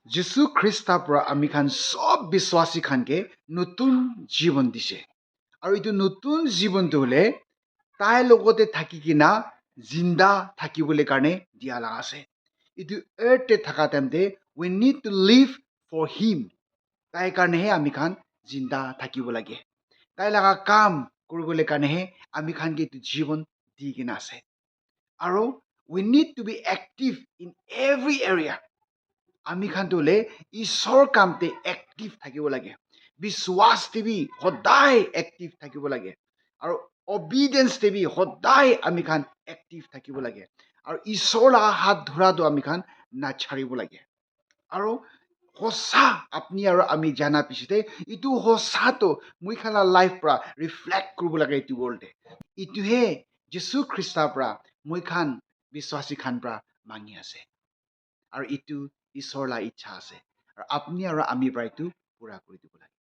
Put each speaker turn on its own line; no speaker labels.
যিশু খ্ৰীষ্টৰ পৰা আমি খান সব বিশ্বাসী খানকে নতুন জীৱন দিছে আৰু এইটো নতুন জীৱনটো হলে তাইৰ লগতে থাকি কিনা জিন্দা থাকিবলৈ কাৰণে দিয়া লগা আছে এইটো এৰ্থে থকা টাইমতে we need to live for him তাইৰ কাৰণেহে আমি খান জিন্দা থাকিব লাগে তাই লগা কাম কৰিবলৈ কাৰণেহে আমি খানকে এইটো জীৱন দি কিনা আছে আৰু we need to be active in every area আমি খানটো হলে ঈশ্বৰৰ কামতে এক্টিভ থাকিব লাগে বিশ্বাস দেবি সদায় এক্টিভ থাকিব লাগে আৰু অবিডেন্স দেবি সদায় আমি খান এক্টিভ থাকিব লাগে আৰু ঈশ্বৰৰ হাত ধৰাটো আমি খান নাছাৰিব লাগে আৰু সঁচা আপুনি আৰু আমি জানা পিছতে এইটো সঁচাটো মই খানা লাইফ পৰা ৰিফ্লেক্ট কৰিব লাগে এইটো ৱৰ্ল্ডে এইটোহে যীশু খ্ৰীষ্টৰ পৰা মই খান বিশ্বাসী খান পৰা মাঙি আছে আৰু এইটো ঈশ্বৰৰ ইচ্ছা আছে আৰু আপুনি আৰু আমি পৰা এইটো পুৰা কৰি দিব লাগে